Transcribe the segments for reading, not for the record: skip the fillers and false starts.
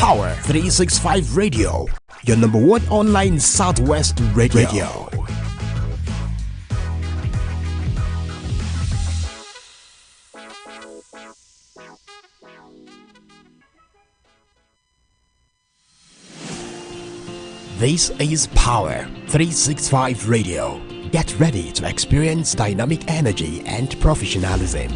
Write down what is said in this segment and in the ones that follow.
Power 365 Radio, your number one online Southwest radio. This is Power 365 Radio. Get ready to experience dynamic energy and professionalism.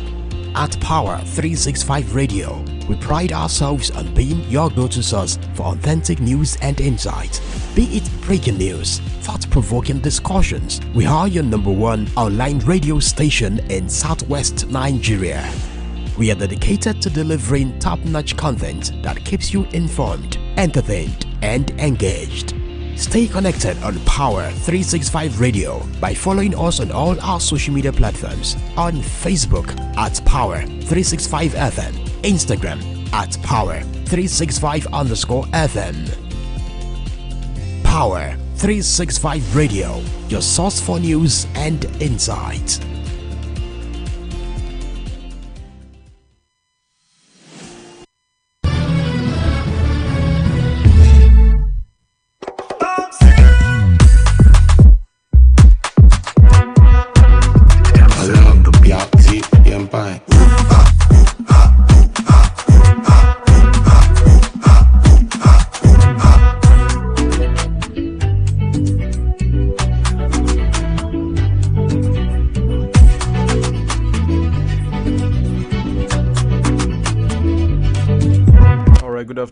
At Power 365 Radio, we pride ourselves on being your go-to source for authentic news and insight. Be it breaking news, thought-provoking discussions, we are your number one online radio station in Southwest Nigeria. We are dedicated to delivering top-notch content that keeps you informed, entertained, and engaged. Stay connected on Power 365 Radio by following us on all our social media platforms. On Facebook at Power 365 FM, Instagram at Power 365_FM. Power 365 Radio, your source for news and insight.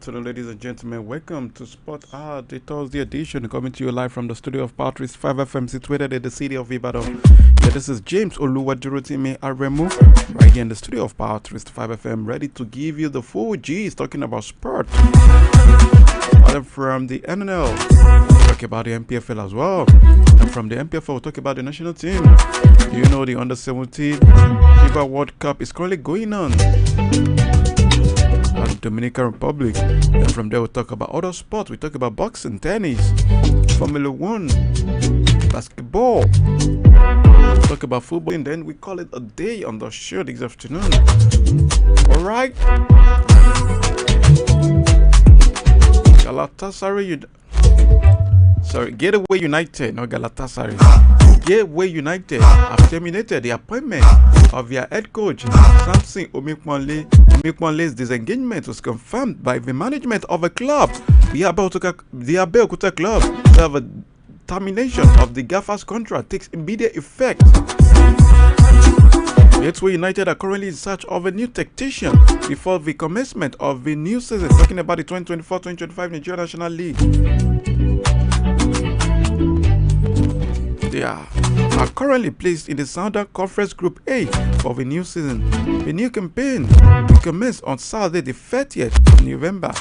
Ladies and gentlemen, welcome to Sport Hour, the Thursday edition, coming to you live from the studio of Power 365 FM, situated in the city of Ibadan. Yeah, this is James Oluwadurotimi Aremu, right here in the studio of Power 365 FM, ready to give you the full G's, talking about sport. From the NNL, we'll talk about the MPFL as well, and from the MPFL, we'll talk about the national team. You know, the under-17 FIBA World Cup is currently going on at the Dominican Republic, and from there we'll talk about other sports. We talk about boxing, tennis, Formula 1, basketball, we'll talk about football, and then we call it a day on the show this afternoon. Alright, Galatasaray, Gateway United, not Galatasaray. Gateway United have terminated the appointment of their head coach. Samson Omikwanle's disengagement was confirmed by the management of a club, the Abeokuta club. The termination of the Gaffer's contract takes immediate effect. Gateway United are currently in search of a new tactician before the commencement of the new season, talking about the 2024-2025 Nigeria National League. They are currently placed in the Southern Conference Group A for the new season. The new campaign will commence on Saturday, the 30th of November.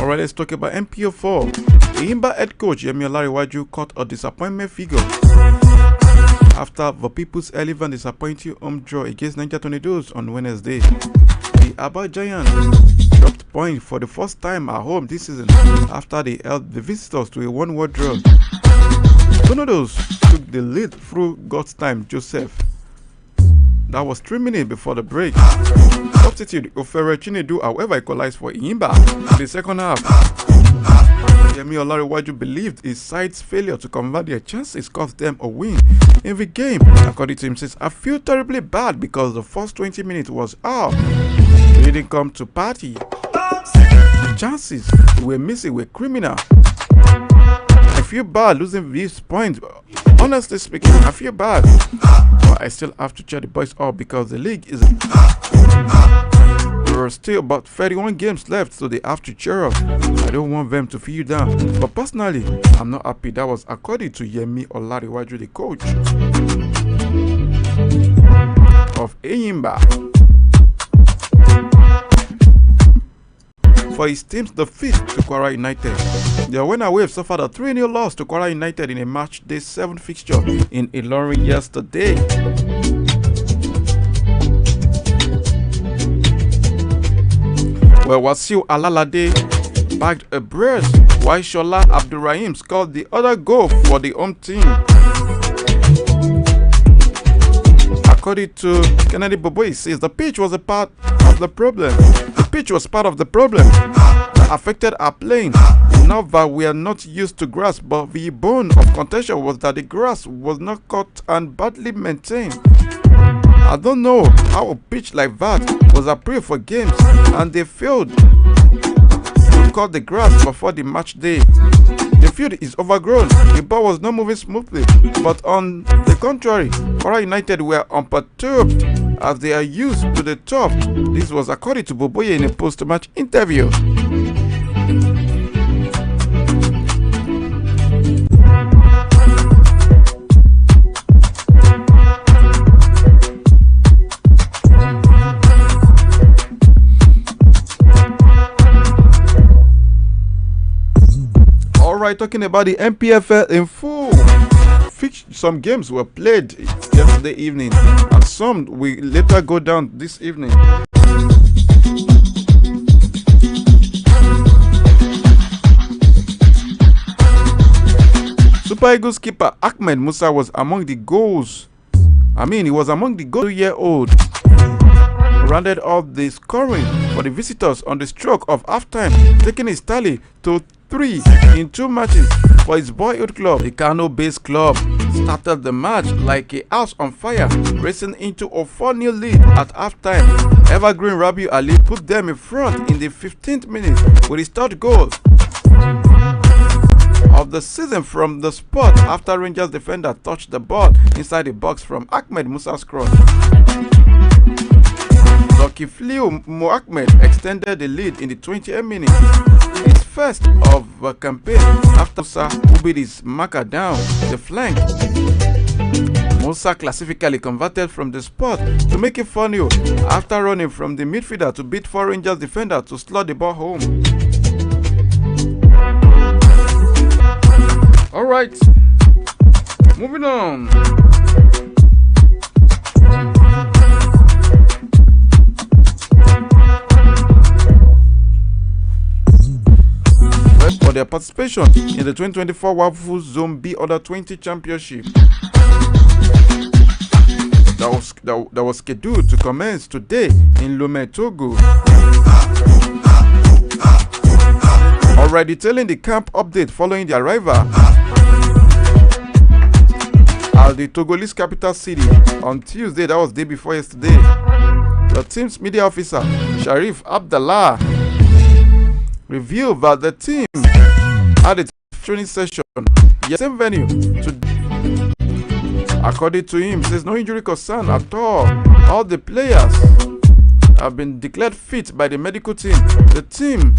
Alright, let's talk about MPO4. The Imba head coach Yemi Olariwaju caught a disappointment figure after the People's Elephant disappointing home draw against Niger Tornadoes on Wednesday. The Aba Giants dropped points for the first time at home this season after they held the visitors to a one-word draw. Tornadoes took the lead through God's time Joseph. That was 3 minutes before the break. Substitute Ofere Chinedu, however, equalized for Imba in the second half. Yemi Olariwaju believed his side's failure to convert their chances cost them a win in the game. According to him, says, I feel terribly bad because the first 20 minutes was out. We didn't come to party. The chances we were missing were criminal. I feel bad losing these points. Honestly speaking, I feel bad. But I still have to cheer the boys up because the league is... There are still about 31 games left, so they have to cheer up. I don't want them to feel down. But personally, I'm not happy. That was according to Yemi Olariwaju, the coach of Eyimba. For his team's defeat to Kwara United. The winner wave suffered a 3-0 loss to Kwara United in a match day 7 fixture in Ilorin yesterday. Well, Wasiu Alalade bagged a brace while Shola Abdurrahim scored the other goal for the home team. According to Kennedy Bobo, he says the pitch was a part of the problem. The pitch was part of the problem that affected our playing. Not that we are not used to grass, but the bone of contention was that the grass was not cut and badly maintained. I don't know how a pitch like that was approved for games and they failed to cut the grass before the match day. The field is overgrown, the ball was not moving smoothly, but on the contrary, Kwara United were unperturbed as they are used to the top. This was according to Boboye in a post-match interview. Alright, talking about the MPFL in full. Some games were played yesterday evening and some will later go down this evening. Super Eagles keeper Ahmed Musa was among the goals. He was among the goal 2-year-old. Rounded off the scoring for the visitors on the stroke of halftime, taking his tally to 3 in 2 matches for his boyhood club. The Kano-based club started the match like a house on fire, racing into a 4-0 lead at halftime. Evergreen Rabiu Ali put them in front in the 15th minute with his third goal of the season from the spot after Rangers defender touched the ball inside the box from Ahmed Musa's cross. Lucky Fliu Mohamed extended the lead in the 28th minute. His first of the campaign after Musa who beat his marker down the flank. Musa classically converted from the spot to make it 4-0 after running from the midfielder to beat 4 Rangers defender to slot the ball home. Alright, moving on. For their participation in the 2024 WAFU Zone B Under 20 Championship that was scheduled to commence today in Lomé, Togo. Already detailing the camp update following the arrival at the Togolese capital city on Tuesday, that was the day before yesterday. The team's media officer, Sharif Abdallah, revealed that the team had a training session at the same venue. According to him, there's no injury concern at all. All the players have been declared fit by the medical team. The team.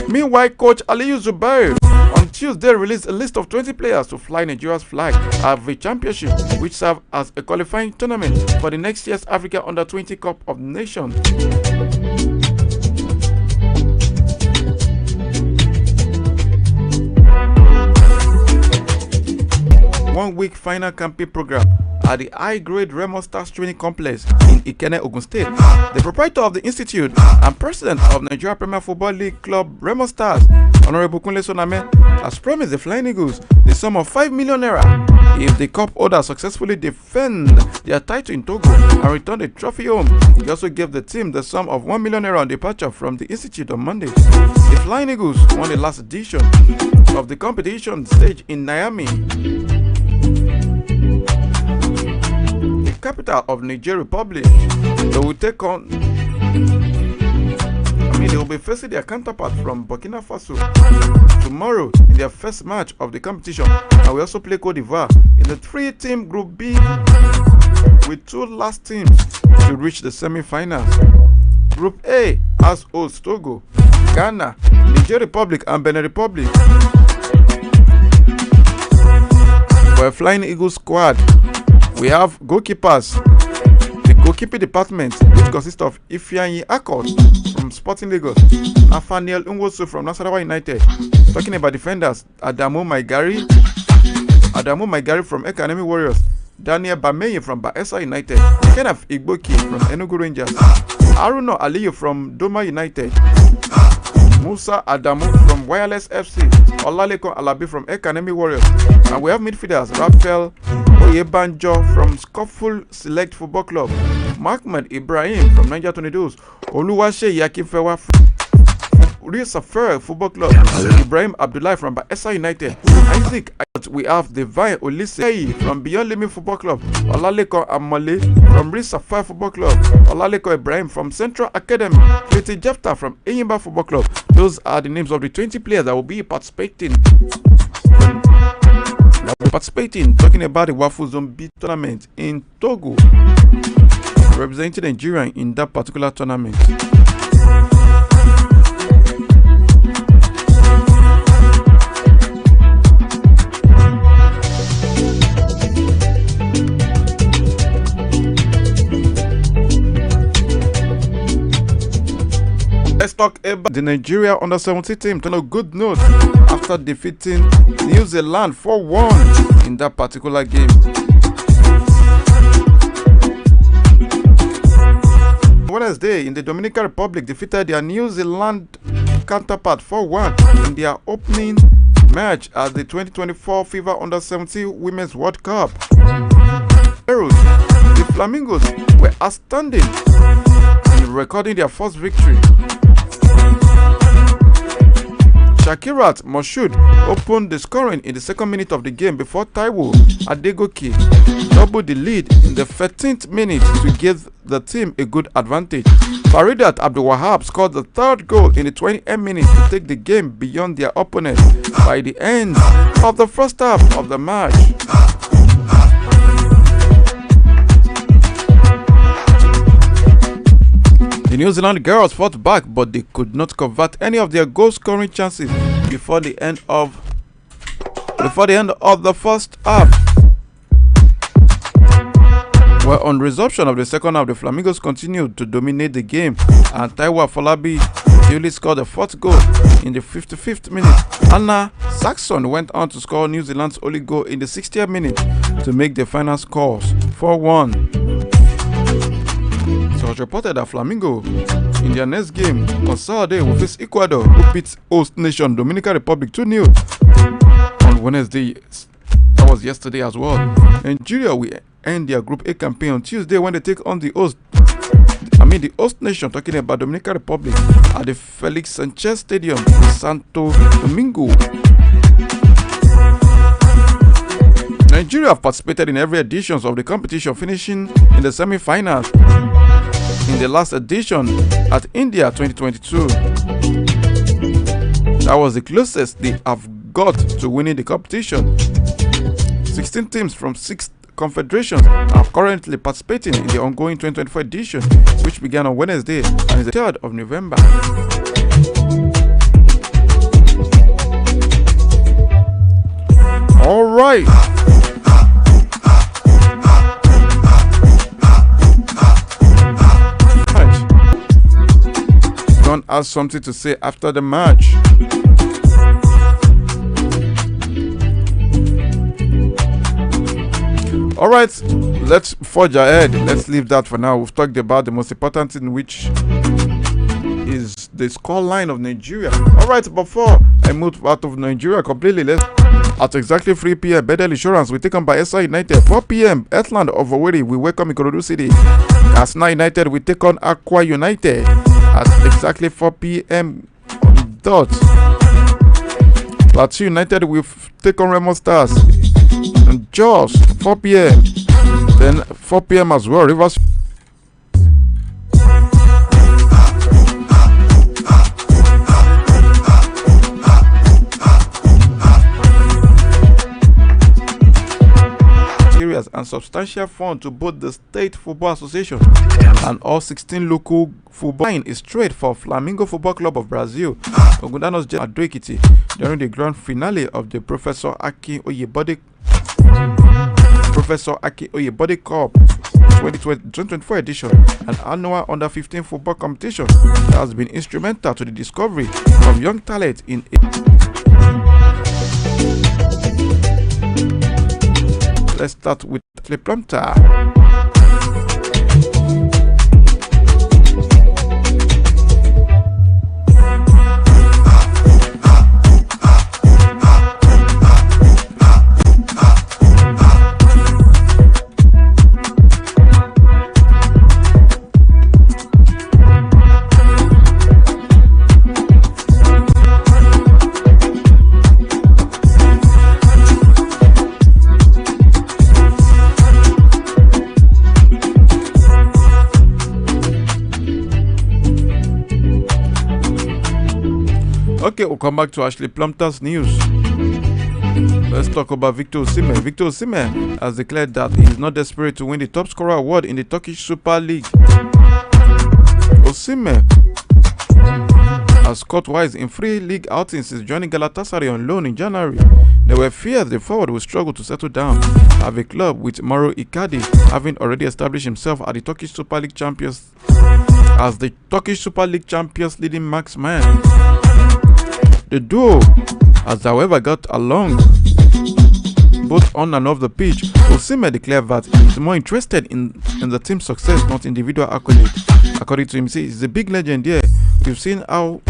Meanwhile, coach Aliyu Zubair on Tuesday released a list of 20 players to fly Nigeria's flag at the championship, which serves as a qualifying tournament for the next year's Africa Under 20 Cup of Nations. 1-week final camping program at the high-grade Remo Stars Training Complex in Ikenne, Ogun State. The proprietor of the institute and president of Nigeria Premier Football League club Remo Stars, Honorable Kunle Soname, has promised the Flying Eagles the sum of 5 million naira if the cup holders successfully defend their title in Togo and return the trophy home. He also gave the team the sum of 1 million naira on departure from the institute on Monday. The Flying Eagles won the last edition of the competition stage in Niamey, the capital of Niger Republic. They will take on, they will be facing their counterpart from Burkina Faso tomorrow in their first match of the competition. And we also play Cote d'Ivoire in the 3-team Group B with 2 last teams to reach the semi-finals. Group A has hosts Togo, Ghana, Niger Republic and Benin Republic. For a Flying Eagles squad, we have goalkeepers. The goalkeeping department, which consists of Ifeanyi Akot from Sporting Lagos, Nathaniel Unwosu from Nasarawa United. Talking about defenders, Adamu Maigari from Academy Warriors, Daniel Bameye from Baesa United, Kenneth Igboki from Enugu Rangers, Aruno Aliyu from Doma United, Musa Adamu from Wireless FC, Olaleko Alabi from Academy Warriors, and we have midfielders Rafael Oyebanjo from Scofful Select Football Club, Mahmoud Ibrahim from Niger Tornadoes, Oluwase Yakinfewa from Real Safari Football Club, Ibrahim Abdullahi from Baessa United, Isaac. We have Divine Olise from Beyond Limit Football Club, Olaleko Amale from Real Safari Football Club, Olaleko Ibrahim from Central Academy, Fete Jefta from Eyimba Football Club. Those are the names of the 20 players that will be participating. Talking about the Wafu Zombie tournament in Togo, representing Nigeria in that particular tournament. Let's talk about the Nigeria under-17 team. On a good note, after defeating New Zealand 4-1 in that particular game. Wednesday, in the Dominican Republic, defeated their New Zealand counterpart 4-1 in their opening match at the 2024 FIFA Under-17 Women's World Cup. The Flamingos were outstanding in recording their first victory. Shakirat Moshood opened the scoring in the second minute of the game before Taiwo Adegoke doubled the lead in the 13th minute to give the team a good advantage. Faridat Abdul Wahab scored the third goal in the 28th minute to take the game beyond their opponents by the end of the first half of the match. The New Zealand girls fought back, but they could not convert any of their goal-scoring chances before the end of the first half. Well, on resumption of the second half, the Flamingos continued to dominate the game, and Taiwo Afolabi duly scored the fourth goal in the 55th minute. Anna Saxon went on to score New Zealand's only goal in the 60th minute to make the final scores 4-1. So it's reported that Flamingo in their next game on Saturday will face Ecuador, who beats host nation Dominican Republic 2-0 on Wednesday. That was yesterday as well. Nigeria will end their Group A campaign on Tuesday when they take on the host nation, talking about Dominican Republic, at the Felix Sanchez Stadium in Santo Domingo. Nigeria have participated in every edition of the competition, finishing in the semi-finals in the last edition at India 2022. That was the closest they have got to winning the competition. 16 teams from 6 confederations are currently participating in the ongoing 2024 edition, which began on Wednesday and is the 3rd of November. All right. John has something to say after the match. All right, let's forge ahead. Let's leave that for now. We've talked about the most important thing, which is the score line of Nigeria. All right, before I move out of Nigeria completely, let's at exactly 3 p.m. Bedell Insurance will take on by SR United. 4 p.m. Earthland of Owerri we welcome Ikorodu City. Katsina United will take on Akwa United at exactly 4 p.m. on dot. Plateau United will take on Remo Stars. And Jos 4 p.m. Then 4 p.m. as well. Rivers. And substantial fund to both the State Football Association and all 16 local football. Line is straight for Flamingo Football Club of Brazil, Ogundanos Adwekiti, during the grand finale of the Professor Aki Oyebode Cup 2024 edition, an annual under-15 football competition that has been instrumental to the discovery of young talent in. Let's start with teleprompter. Okay, we'll come back to Ashley Plumpton's news. Let's talk about Victor Osimhen. Victor Osimhen has declared that he is not desperate to win the top scorer award in the Turkish Super League. Osimhen has scored twice in 3 league outings since joining Galatasaray on loan in January. There were fears the forward would struggle to settle down at the club, with Mauro Icardi having already established himself as the Turkish Super League champions leading marksman. The duo has, however, got along both on and off the pitch. Osimhen declared that he's more interested in the team's success, not individual accolades. According to him, he says he's a big legend here. We've seen how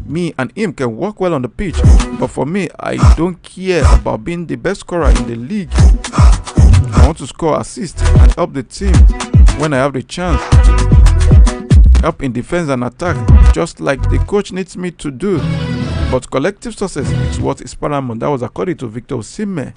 me and him can work well on the pitch, but for me, I don't care about being the best scorer in the league. I want to score, assist, and help the team when I have the chance. Help in defense and attack, just like the coach needs me to do. But collective success is what is paramount. That was according to Victor Osimhen.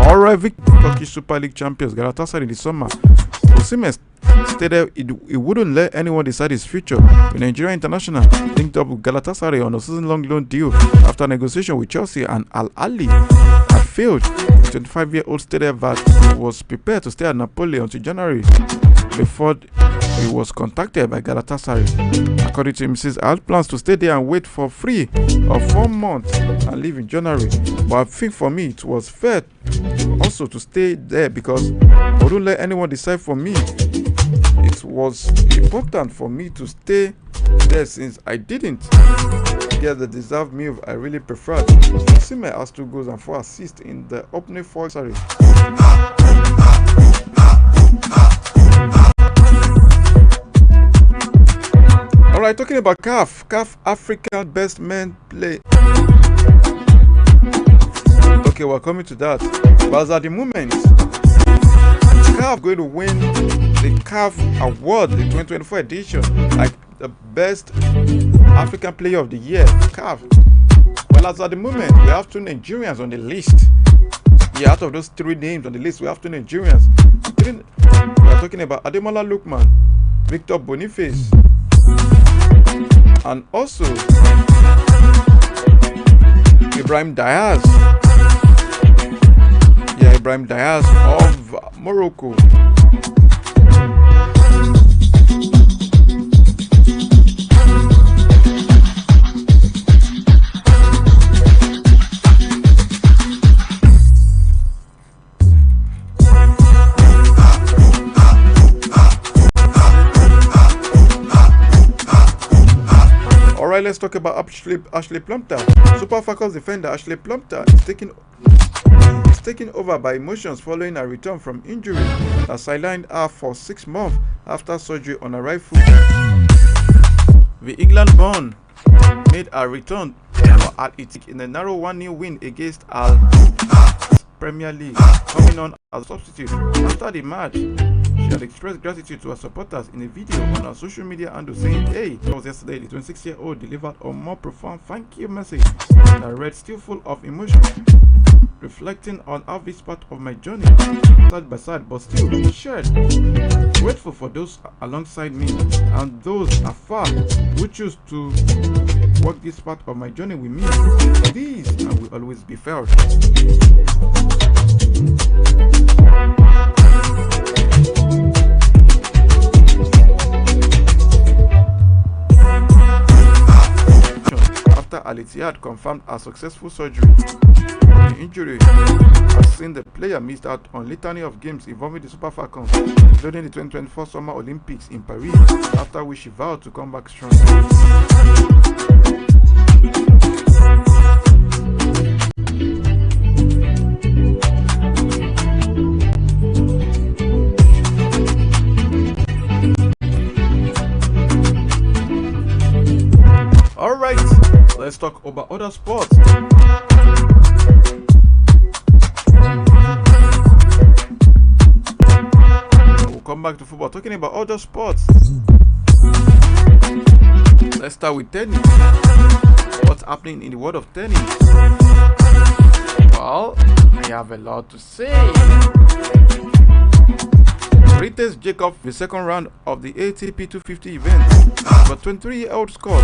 Alright, Turkish Super League champions Galatasaray in the summer. Osimhen stated he wouldn't let anyone decide his future. The Nigerian international linked up with Galatasaray on a season-long loan deal after negotiation with Chelsea and Al Ahly had failed. The 25-year-old stated that he was prepared to stay at Napoli until January before he was contacted by Galatasaray. According to him, he says, I had plans to stay there and wait for 3 or 4 months and leave in January. But I think for me it was fair also to stay there because I wouldn't let anyone decide for me. It was important for me to stay there since I didn't get the deserved move I really preferred. Osimhen has 2 goals and 4 assists in the opening 4. Alright, talking about CAF African Best Men Play. Okay, we're coming to that. But at the moment, CAF going to win the CAF Award, the 2024 edition, like the best African Player of the Year, CAF. Well, as at the moment, we have 2 Nigerians on the list. Yeah, out of those 3 names on the list, we have 2 Nigerians. We are talking about Ademola Lookman, Victor Boniface, and also Ibrahim Diaz. Yeah, Ibrahim Diaz of Morocco. Alright, let's talk about Ashley Plumpton. Super Falcons defender Ashley Plumpton is taken over by emotions following a return from injury that sidelined her for 6 months after surgery on her right foot. The England-born made a return for Al Ittihad in a narrow 1-0 win against Al Premier League, coming on as a substitute. After the match, she had expressed gratitude to her supporters in a video on her social media handle saying, "Hey, that was yesterday." The 26-year-old delivered a more profound thank you message that read still full of emotion, reflecting on how this part of my journey, side by side but still shared. Grateful for those alongside me and those afar who choose to walk this part of my journey with me. These will always be felt. After Al Ittihad confirmed a successful surgery, the injury has seen the player missed out on litany of games involving the Super Falcons, including the 2024 Summer Olympics in Paris, after which she vowed to come back strong. Alright, let's talk about other sports. We'll come back to football, talking about other sports. Let's start with tennis. What's happening in the world of tennis? Well, I have a lot to say. Britain's Jacob, the second round of the ATP 250 event, the 23-year-old Scot,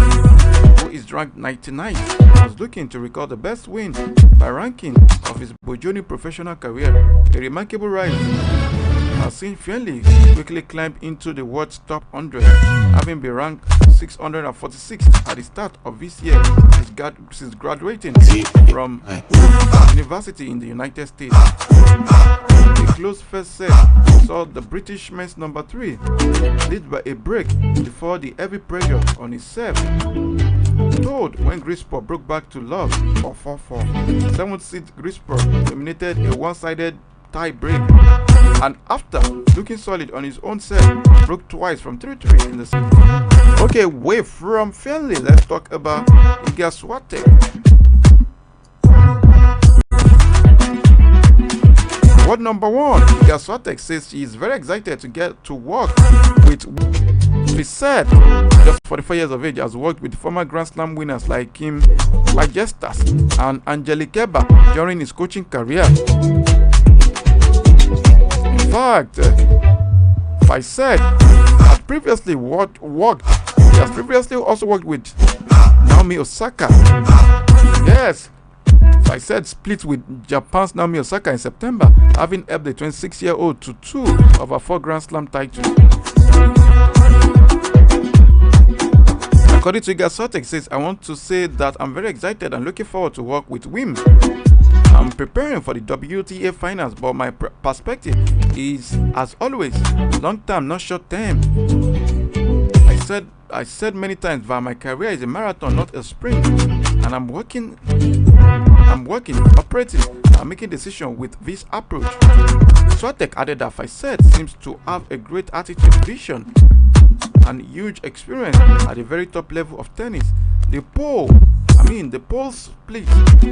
who is ranked 99th, was looking to record the best win by ranking of his burgeoning professional career. A remarkable rise has seen Fenley quickly climb into the world's top 100, having been ranked 646 at the start of this year since graduating from university in the United States. A close first set saw the British men's number 3 lead by a break before the heavy pressure on his serve told when Grisper broke back to love for 4-4. 7th seed Grisper dominated a one-sided tie break, and after looking solid on his own serve, broke twice from 3-3 in the set. Okay, away from Fenley, let's talk about Iga Swiatek. World number 1, Iga Swiatek says she is very excited to get to work with Fissette. Just 44 years of age, has worked with former Grand Slam winners like Kim Majestas and Angelique Kerber during his coaching career. In fact, Fissette had previously he has previously also worked with Naomi Osaka. Yes, Fissette split with Japan's Naomi Osaka in September, having helped the 26-year-old to 2 of her 4 Grand Slam titles. According to Iga Swiatek, says, I want to say that I'm very excited and looking forward to work with Wim. I'm preparing for the WTA finals, but my perspective is, as always, long term, not short term. I said many times that my career is a marathon, not a sprint, and I'm working, operating, and making decisions with this approach. Swiatek added that Fissette seems to have a great attitude, vision, and huge experience at the very top level of tennis. The pole split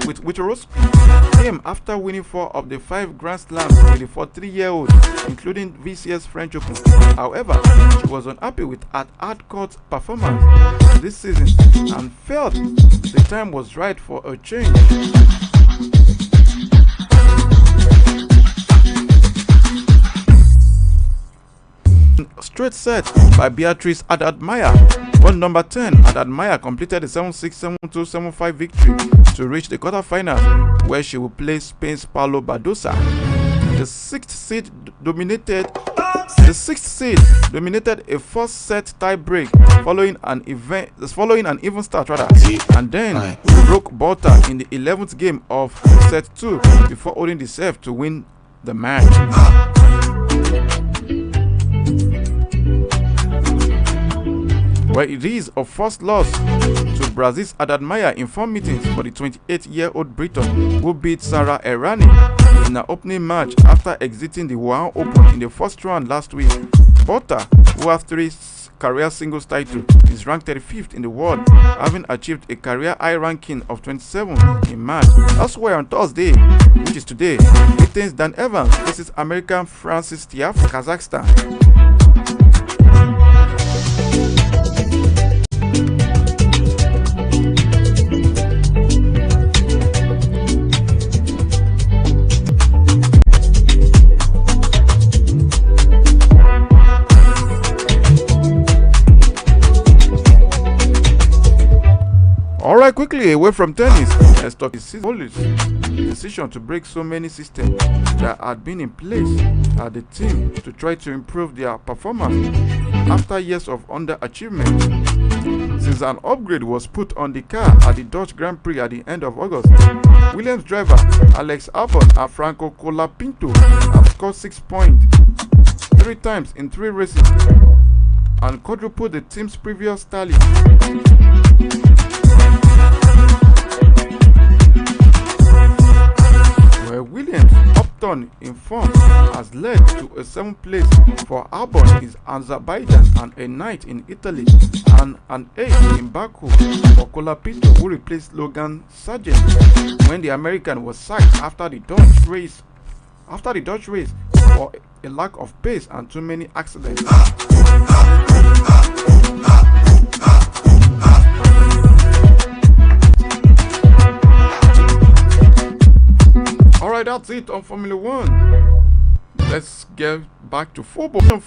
with Witterowski came after winning 4 of the 5 Grand Slams with the 43-year-old, including this year's French Open. However, she was unhappy with her hard-court performance this season and felt the time was right for a change. Straight set by Beatrice Haddad-Maia. World number 10, Haddad-Maia completed the 7-6, 7-2, 7-5 victory to reach the quarterfinals, where she will play Spain's Paulo Badosa. The 6th seed dominated a first set tie break following an even start and then broke Bolter in the 11th game of set 2 before holding the serve to win the match. Well, it is a first loss to Brazil's Haddad-Maia in 4 meetings for the 28-year-old Briton, who beat Sarah Errani in her opening match after exiting the Wuhan Open in the first round last week. Bolter, who has 3 career singles titles, is ranked 35th in the world, having achieved a career high ranking of 27 in March. Elsewhere on Thursday, which is today, Britain's Dan Evans faces American Francis Tiafoe from Kazakhstan. Alright, quickly away from tennis, let's talk about the decision to break so many systems that had been in place at the team to try to improve their performance after years of underachievement. Since an upgrade was put on the car at the Dutch Grand Prix at the end of August, Williams driver Alex Albon and Franco Colapinto have scored 6 points 3 times in 3 races and quadrupled the team's previous tally. Where Williams, upturn in form, has led to a 7th place for Albon in Azerbaijan and a 9th in Italy and an 8th in Baku for Colapinto, who replaced Logan Sargent when the American was sacked after the Dutch race or a lack of pace and too many accidents. Alright, that's it on Formula 1. Let's get back to football.